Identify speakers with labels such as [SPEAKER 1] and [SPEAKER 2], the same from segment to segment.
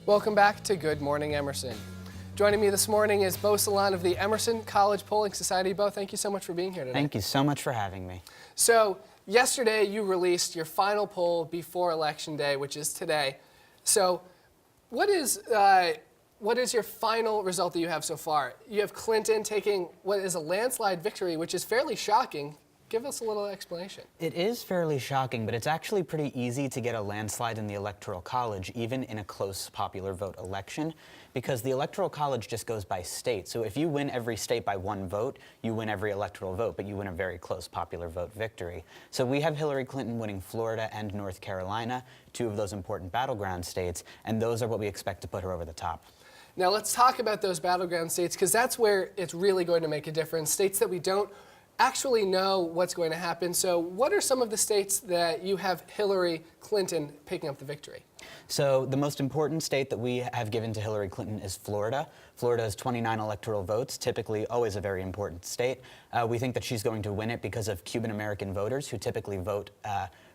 [SPEAKER 1] Welcome back to Good Morning Emerson. Joining me this morning is Beau Salant of the Emerson College Polling Society. Beau, thank you so much for being here today.
[SPEAKER 2] Thank you so much for having me.
[SPEAKER 1] So, yesterday you released your final poll before Election Day, which is today. So, what is your final result that you have so far? You have Clinton taking what is a landslide victory, which is fairly shocking. Give us a little explanation.
[SPEAKER 2] It is fairly shocking, but it's actually pretty easy to get a landslide in the Electoral College, even in a close popular vote election, because the Electoral College just goes by state. So if you win every state by one vote, you win every electoral vote, but you win a very close popular vote victory. So we have Hillary Clinton winning Florida and North Carolina, two of those important battleground states, and those are what we expect to put her over the top.
[SPEAKER 1] Now let's talk about those battleground states, because that's where it's really going to make a difference. States that we don't actually know what's going to happen. So what are some of the states that you have Hillary Clinton picking up the victory?
[SPEAKER 2] So the most important state that we have given to Hillary Clinton is Florida. Florida has 29 electoral votes, typically always a very important state. We think that she's going to win it because of Cuban-American voters who typically vote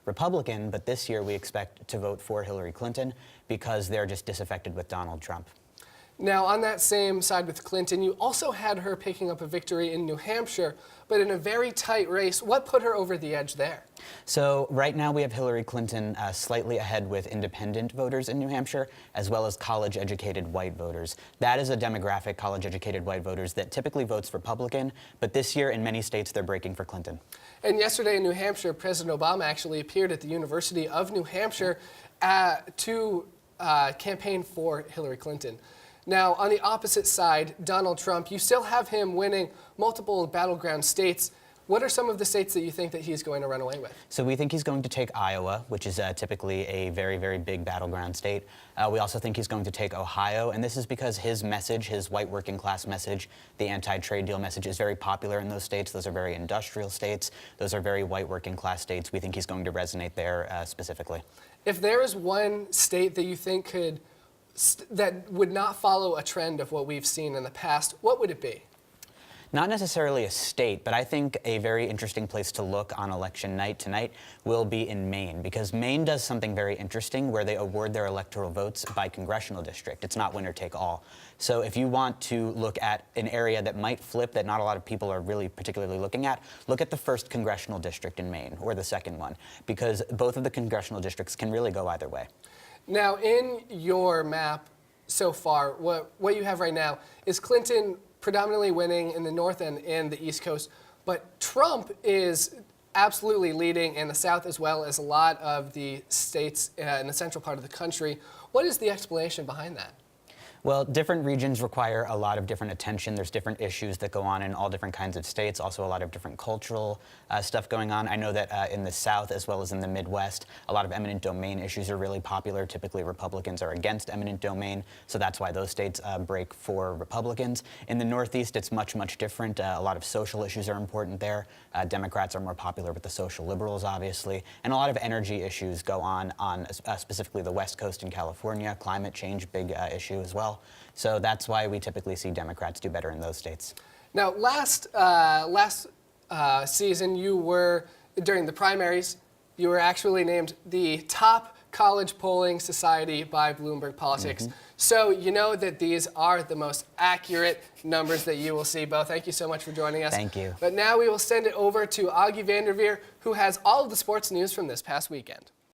[SPEAKER 2] Republican, but this year we expect to vote for Hillary Clinton because they're just disaffected with Donald Trump.
[SPEAKER 1] Now, on that same side with Clinton, you also had her picking up a victory in New Hampshire, but in a very tight race. What put her over the edge there?
[SPEAKER 2] So right now we have Hillary Clinton slightly ahead with independent voters in New Hampshire, as well as college-educated white voters. That is a demographic, college-educated white voters, that typically votes Republican, but this year in many states they're breaking for Clinton.
[SPEAKER 1] And yesterday in New Hampshire, President Obama actually appeared at the University of New Hampshire to campaign for Hillary Clinton. Now, on the opposite side, Donald Trump, you still have him winning multiple battleground states. What are some of the states that you think that he's going to run away with?
[SPEAKER 2] So we think he's going to take Iowa, which is typically a very, very big battleground state. We also think he's going to take Ohio, and this is because his message, his white working class message, the anti-trade deal message, is very popular in those states. Those are very industrial states. Those are very white working class states. We think he's going to resonate there specifically.
[SPEAKER 1] If there is one state that you think that would not follow a trend of what we've seen in the past, what would it be?
[SPEAKER 2] Not necessarily a state, but I think a very interesting place to look on election night tonight will be in Maine, because Maine does something very interesting where they award their electoral votes by congressional district. It's not winner take all. So if you want to look at an area that might flip that not a lot of people are really particularly looking at, look at the first congressional district in Maine, or the second one, because both of the congressional districts can really go either way.
[SPEAKER 1] Now, in your map so far, what you have right now is Clinton predominantly winning in the North and in the East Coast, but Trump is absolutely leading in the South as well as a lot of the states in the central part of the country. What is the explanation behind that?
[SPEAKER 2] Well, different regions require a lot of different attention. There's different issues that go on in all different kinds of states, also a lot of different cultural stuff going on. I know that in the South as well as in the Midwest, a lot of eminent domain issues are really popular. Typically, Republicans are against eminent domain, so that's why those states break for Republicans. In the Northeast, it's much, much different. A lot of social issues are important there. Democrats are more popular with the social liberals, obviously, and a lot of energy issues go on specifically the West Coast in California. Climate change, big issue as well. So that's why we typically see Democrats do better in those states.
[SPEAKER 1] Now, last season, during the primaries, you were actually named the top college polling society by Bloomberg Politics. Mm-hmm. So you know that these are the most accurate numbers that you will see. Beau, thank you so much for joining us.
[SPEAKER 2] Thank you.
[SPEAKER 1] But now we will send it over to Augie Vanderveer, who has all of the sports news from this past weekend.